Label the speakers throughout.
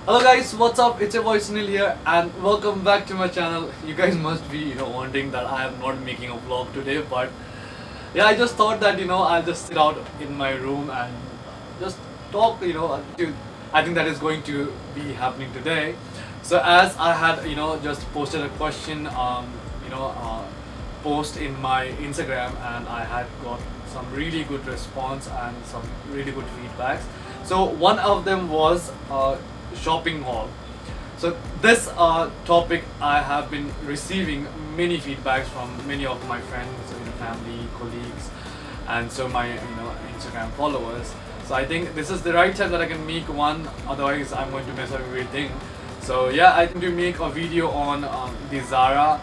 Speaker 1: Hello guys, what's up? It's your boy Sunil here and welcome back to my channel. You guys must be, wondering that I am not making a vlog today, but yeah, I just thought that, I'll just sit out in my room and just talk, I think that is going to be happening today. So as I had, just posted a question, post in my Instagram, and I had got some really good response and some really good feedbacks. So one of them was shopping haul. So this topic, I have been receiving many feedbacks from many of my friends, family, colleagues, and so my Instagram followers. So I think this is the right time that I can make one. Otherwise, I'm going to mess up everything. So yeah, I think to make a video on the Zara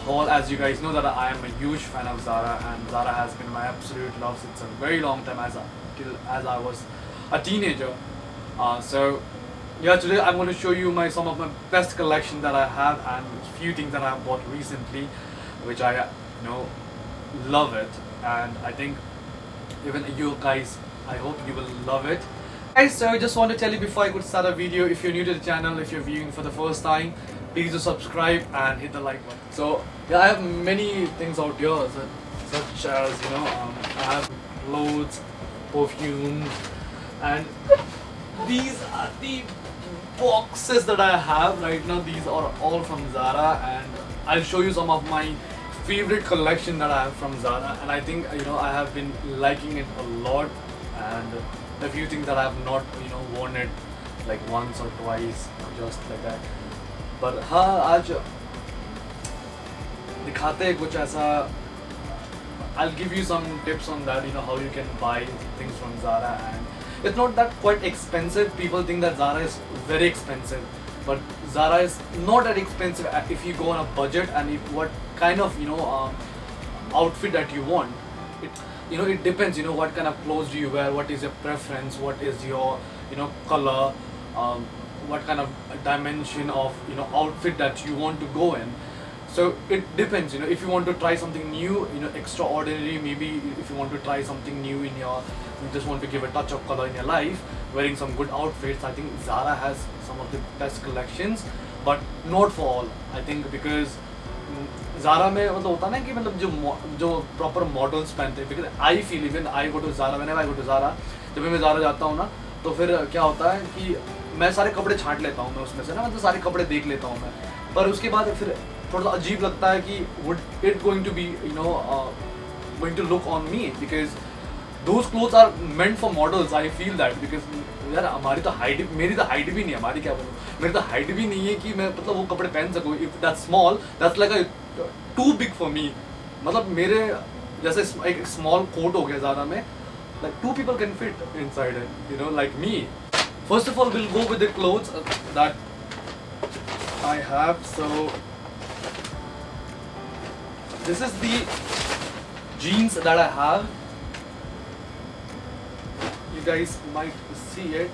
Speaker 1: haul. As you guys know that I am a huge fan of Zara, and Zara has been my absolute love since a very long time, as I was a teenager. So yeah, today I'm going to show you some of my best collection that I have and few things that I have bought recently, which I love it, and I think even you guys, I hope you will love it. Guys, so I just want to tell you before I could start a video, if you're new to the channel, if you're viewing for the first time, please do subscribe and hit the like button. So yeah, I have many things out here, such as I have clothes, perfumes, and these are the boxes that I have right now. These are all from Zara, and I'll show you some of my favorite collection that I have from Zara. And I think I have been liking it a lot, and a few things that I have not worn it like once or twice, just like that. But हाँ, आज दिखाते हैं कुछ ऐसा. I'll give you some tips on that, how you can buy things from Zara, and it's not that quite expensive. People think that Zara is very expensive, but Zara is not that expensive if you go on a budget, and if what kind of outfit that you want. It depends. What kind of clothes do you wear? What is your preference? What is your color? What kind of dimension of outfit that you want to go in. So it depends. If you want to try something new, extraordinary, maybe if you want to try something new you just want to give a touch of color in your life, wearing some good outfits, I think Zara has some of the best collections, but not for all. I think because Zara में मतलब होता ना कि मतलब जो proper models पहनते हैं, because I feel even I go to Zara, whenever I go to Zara, जब मैं Zara जाता हूँ ना, तो फिर क्या होता है कि मैं सारे कपड़े छांट लेता हूँ, मैं उसमें से ना मतलब सारे कपड़े देख लेता हूँ मैं, पर उसके बाद फिर थोड़ा सा अजीब लगता है कि would it going to be going to look on me, because those clothes are meant for models. I feel that because यार हमारी तो हाइट, मेरी तो हाइट भी नहीं है, हमारी क्या बोलूँ, मेरी तो हाइट भी नहीं है कि मैं मतलब वो कपड़े पहन सकूँ. If that's small, that's like too big for me. मतलब मेरे जैसे एक स्मॉल कोट हो गया ज़्यादा में, like two people can fit inside it, like me. First of all, we'll go with the clothes that I have. So this is the jeans that I have. You guys might see it.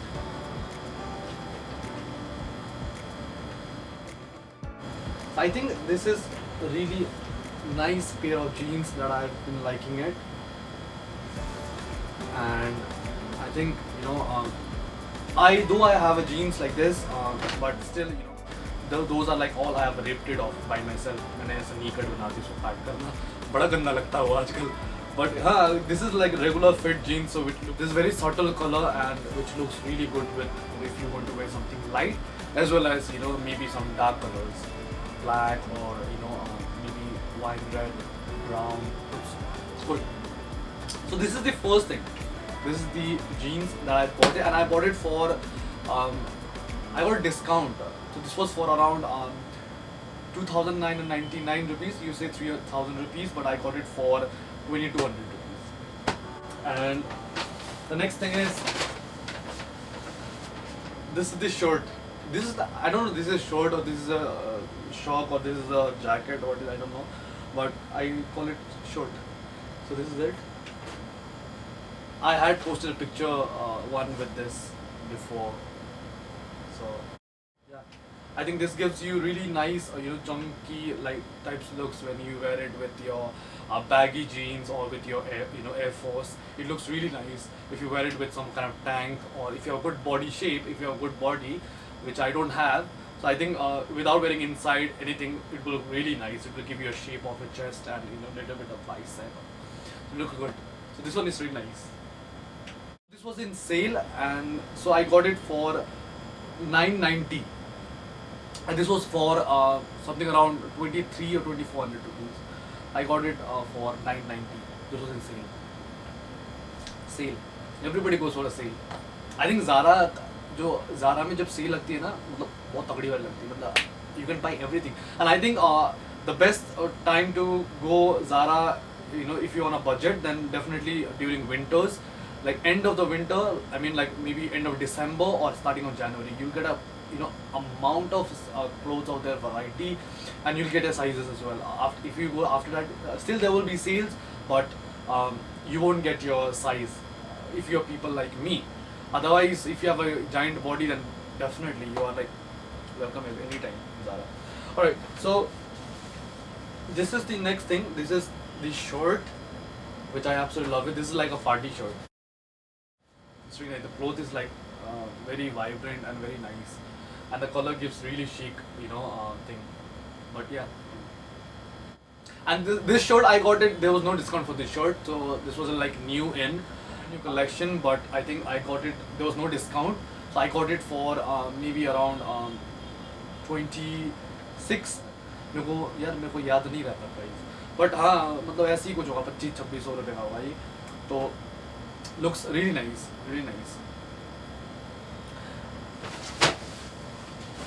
Speaker 1: I think this is a really nice pair of jeans that I've been liking it, and I think I have a jeans like this, but still those are like all I have ripped it off by myself. मैंने ऐसा नहीं कर बना दी, उसको काट करना बड़ा गंदा लगता है वो आजकल. But this is like regular fit jeans, so this is very subtle color, and which looks really good with if you want to wear something light, as well as maybe some dark colors, black or maybe wine red, brown. It's good. So this is the first thing. This is the jeans that I bought it, and I bought it for I got a discount. So this was for around 2,999 rupees. You say 3,000 rupees, but I got it for 2,200 rupees. And the next thing is, this is the shirt. This is I don't know, this is a shirt or this is a shock or this is a jacket or what is, I don't know, but I call it shirt. So this is it. I had posted a picture one with this before. So yeah, I think this gives you really nice, chunky like types looks when you wear it with your baggy jeans or with your Air Force. It looks really nice if you wear it with some kind of tank, or if you have a good body shape, if you have a good body. which I don't have. So I think without wearing inside anything, it will look really nice. It will give you a shape of a chest and little bit of bicep. It look good. So this one is really nice. This was in sale, and so I got it for 990, and this was for something around 23 or 2400 rupees. I got it for 990. This was in sale. Sale. Everybody goes for a sale. I think Zara में जब sale लगती है ना, मतलब बहुत तगड़ी वाली लगती है, मतलब you can buy everything. And I think the best time to go Zara, if you're on a budget, then definitely during winters, like end of the winter. I mean, like maybe end of December or starting of January, you'll get a amount of clothes out there, variety, and you'll get a sizes as well. If you go after that, still there will be sales, but you won't get your size if you're people like me. Otherwise, if you have a giant body, then definitely you are like welcome anytime in Zara. Alright, so this is the next thing. This is the shirt, which I absolutely love it. This is like a party shirt. It's really nice. The cloth is like very vibrant and very nice, and the color gives really chic, thing. But yeah. And this shirt I got it. There was no discount for this shirt, so this was like new collection. But I think I got it. There was no discount, so I got it for maybe around 26. मेरे को याद नहीं रहता price, but हाँ मतलब ऐसे ही कुछ होगा, 25-2600 रुपये का होगा ये. तो looks really nice, really nice.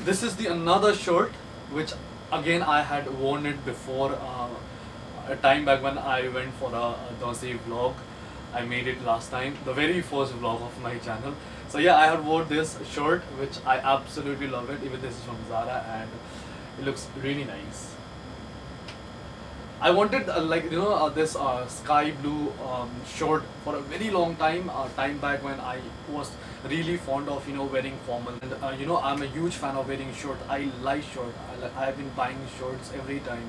Speaker 1: This is the another shirt which again I had worn it before a time back when I went for a Dorsey vlog. I made it last time, the very first vlog of my channel. So yeah, I had worn this shirt which I absolutely love it. Even this is from Zara and it looks really nice. I wanted this sky blue shirt for a very long time back when I was really fond of wearing formal, and I'm a huge fan of wearing shirt. I like shirt. I have been buying shirts every time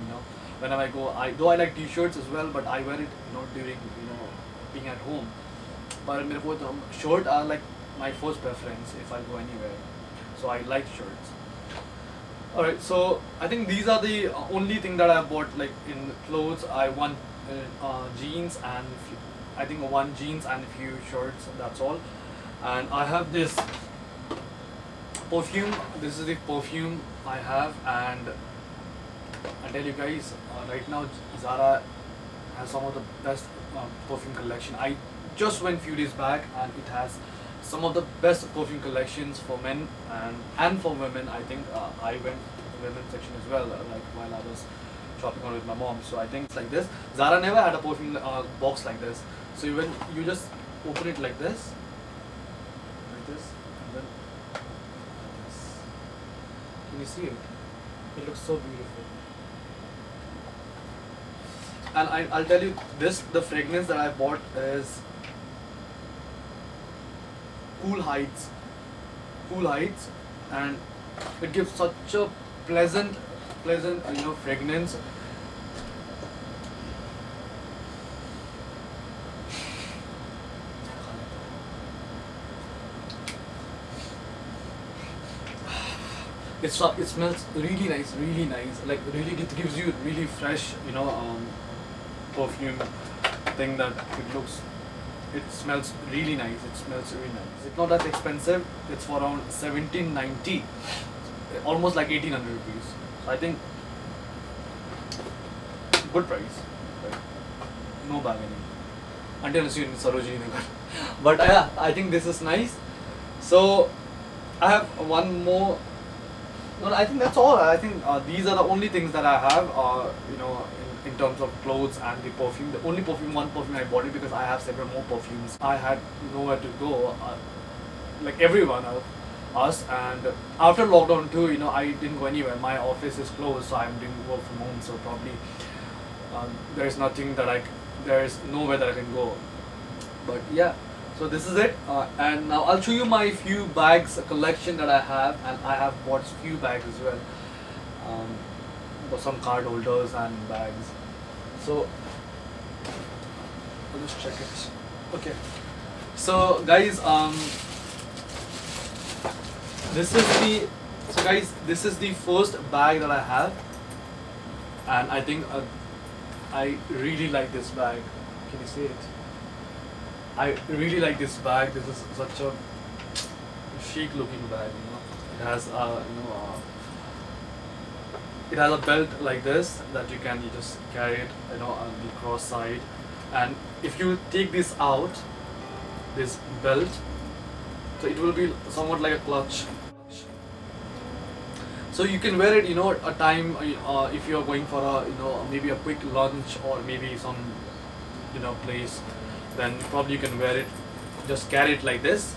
Speaker 1: whenever I go. Though I like t-shirts as well, but I wear it during being at home. But मेरे को shirt are like my first preference if I go anywhere. So I like shirts. Alright, so I think these are the only thing that I bought like in clothes. I want jeans and I think one jeans and a few shirts, that's all. And I have this perfume. This is the perfume I have, and I tell you guys, right now Zara has some of the best perfume collection. I just went few days back and it has some of the best perfume collections for men and for women. I think I went to the women's section as well, like while I was shopping on with my mom. So I think it's like this. Zara never had a perfume box like this. So you just open it like this, and then like this. Can you see it? It looks so beautiful. And I'll tell you this: the fragrance that I bought is Cool Heights, and it gives such a pleasant fragrance. It smells really nice, like really it gives you really fresh perfume thing that it smells really nice. It's not that expensive. It's for around 1790, almost like 1800 rupees. So I think good price, right? No bargaining until you in Sarojini Nagar. But yeah, I think this is nice. So I have one more. No, I think that's all. I think these are the only things that I have. In terms of clothes and the perfume. The only one perfume I bought it because I have several more perfumes. I had nowhere to go, like everyone of us. And after lockdown too, I didn't go anywhere. My office is closed, so I'm doing work from home. So probably there's nowhere that I can go. But yeah, so this is it. And now I'll show you my few bags collection that I have, and I have bought few bags as well. Some card holders and bags. So I'll just check it. Okay. So guys, this is the So guys, this is the first bag that I have, and I think I really like this bag. Can you see it? I really like this bag. This is such a chic looking bag. You know, it has it has a belt like this that you just carry it, you know, on the cross side, and if you take this out, this belt, so it will be somewhat like a clutch. So you can wear it, you know, a time if you are going for a, you know, maybe a quick lunch or maybe some, you know, place, then probably you can wear it, just carry it like this.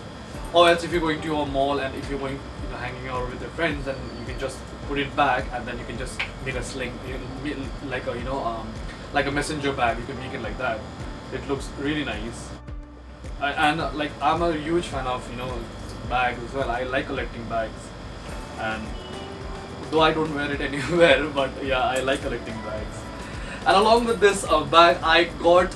Speaker 1: Or else if you're going to a mall and if you're going, you know, hanging out with your friends, then you can just put it back and then you can just make a sling, like a, you know, like a messenger bag. You can make it like that. It looks really nice. And like I'm a huge fan of, you know, bags as well. I like collecting bags, and though I don't wear it anywhere, but yeah, I like collecting bags. And along with this bag, I got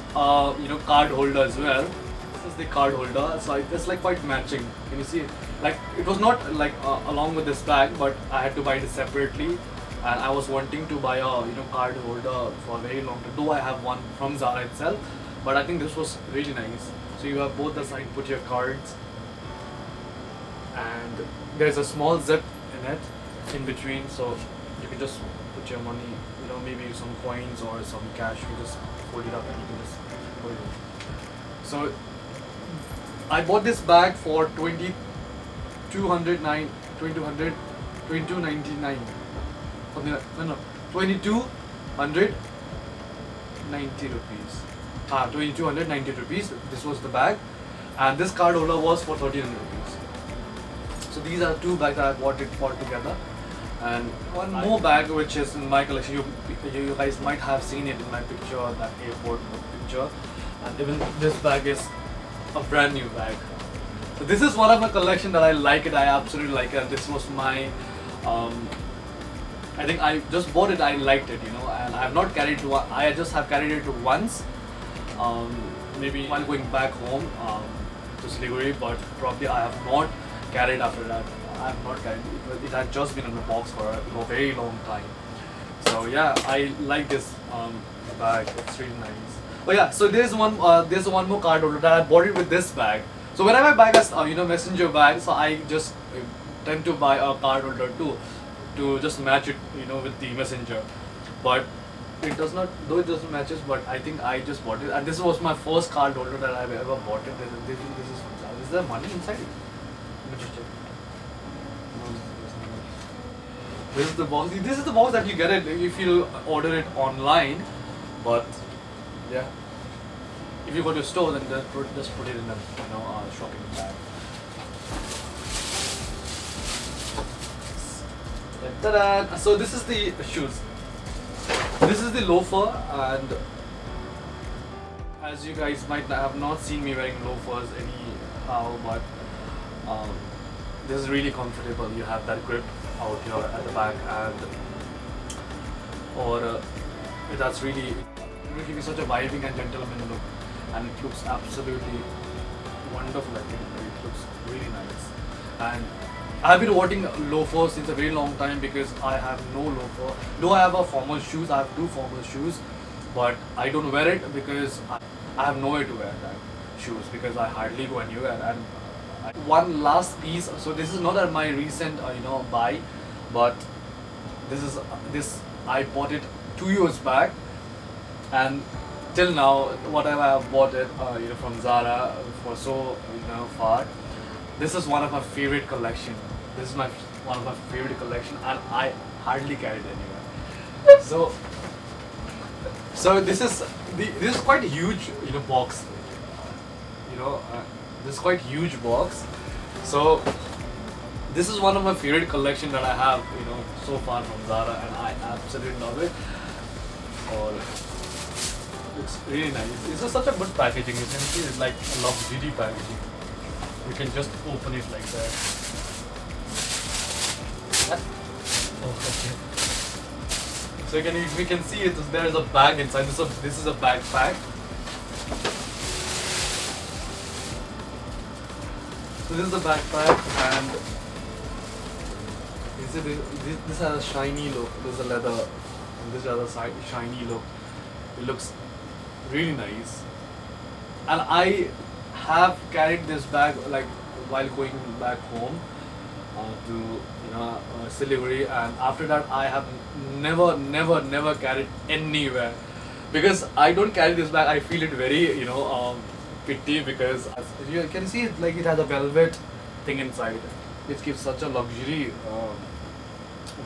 Speaker 1: you know, card holder as well. This is the card holder, so it's like quite matching. Can you see it? Like it was not like along with this bag, but I had to buy it separately. And I was wanting to buy a, you know, card holder for a very long time. Though I have one from Zara itself, but I think this was really nice. So you have both the side, put your cards, and there's a small zip in it, in between, so you can just put your money, you know, maybe some coins or some cash. You just fold it up and you can just hold it. So I bought this bag for 2299 something like, no 2290 rupees. 2290 rupees. This was the bag, and this card holder was for 1300 rupees. So these are two bags that I bought it all together. And one more bag which is in my collection, you guys might have seen it in my picture, that airport picture, and even this bag is a brand new bag. So this is one of my collection that I like it, I absolutely like it, and this was my, I think I just bought it, I liked it, you know, and I have not carried it, I just have carried it once, maybe while going back home to Siliguri, but probably I have not carried after that. I have not carried it. It had just been in the box for a very long time. So yeah, I like this bag. It's really nice. Oh yeah, so there's one more card holder that I bought it with this bag. So whenever I buy a you know, messenger bag, so I just tend to buy a card holder too, to just match it, you know, with the messenger. But it does not, though it doesn't matches, but I think I just bought it, and this was my first card holder that I've ever bought it. This is from Zara. Is there money inside it? Let me just check. No, there's no money. This is the box. This is the box that you get it if you order it online. But yeah, if you go to a store, then just put it in a, you know, shopping bag. Ta-da! So this is the shoes. This is the loafer, and as you guys might have not seen me wearing loafers anyhow, but this is really comfortable. You have that grip out here at the back, and that's really, it will give you such a vibing and gentleman look, and it looks absolutely wonderful. I think it looks really nice, and I've been wanting loafers since a very long time because I have no loafer. Though I have a formal shoes, I have two formal shoes, but I don't wear it because I have nowhere to wear that shoes because I hardly go anywhere. And one last piece. So this is not my recent you know, buy, but this I bought it 2 years back, and till now whatever I have bought it you know, from Zara for so, you know, far. This is one of my favorite collection. This is one of my favorite collection, and I hardly carry it anywhere. So this is quite a huge, you know, box. You know, this is quite huge box. So this is one of my favorite collection that I have, you know, so far from Zara, and I absolutely love it. It's really nice. This is such a good packaging. You can see it's like a luxury packaging. You can just open it like that. Oh, okay. So we can see it. There is a bag inside. This is a backpack. So this is the backpack, and You see, this has a shiny look. There's a leather, and this has a shiny look. It looks really nice. And I have carried this bag like while going back home to Siliguri, and after that I have never carried anywhere because I don't carry this bag. I feel it very pity because as you can see like it has a velvet thing inside. It gives such a luxury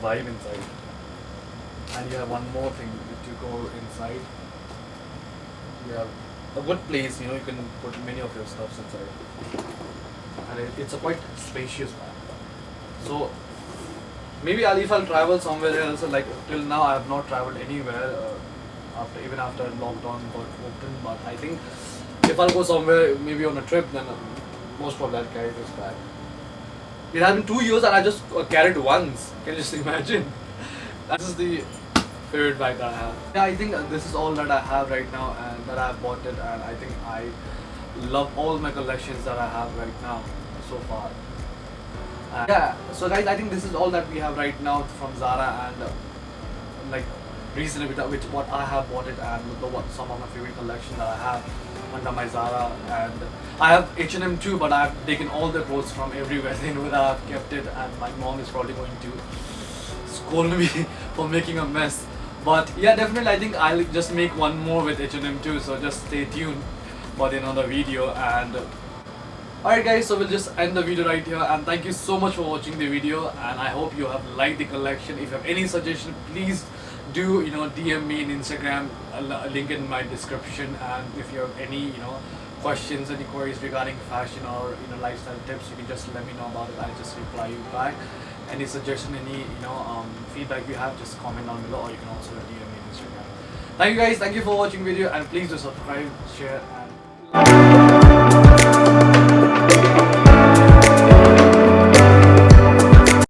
Speaker 1: vibe inside. And you have one more thing to go inside. You have a good place, you can put many of your stuffs inside. And it's a quite spacious bag. So maybe if I'll travel somewhere else, like till now I have not traveled anywhere after lockdown got open. But I think if I'll go somewhere, maybe on a trip, then most probably I'll carry this bag. It has been 2 years and I just carried once. Can you just imagine? This is the favorite bag that I have. Yeah, I think this is all that I have right now and that I have bought it, and I think I love all my collections that I have right now so far. Yeah, so guys, I think this is all that we have right now from Zara, and like recently with what I have bought it and what some of my favorite collection that I have under my Zara. And I have H&M too, but I have taken all the clothes from everywhere. They know that I have kept it, and my mom is probably going to scold me for making a mess. But yeah, definitely I think I'll just make one more with H&M too, so just stay tuned for the another video. And alright guys, so we'll just end the video right here, and thank you so much for watching the video, and I hope you have liked the collection. If you have any suggestion, please do DM me in Instagram, a link in my description. And if you have any questions, any queries regarding fashion or lifestyle tips, you can just let me know about it. I'll just reply you back. Any suggestion, any feedback you have, just comment down below, or you can also DM me on Instagram. Thank you guys, thank you for watching the video, and please do subscribe, share.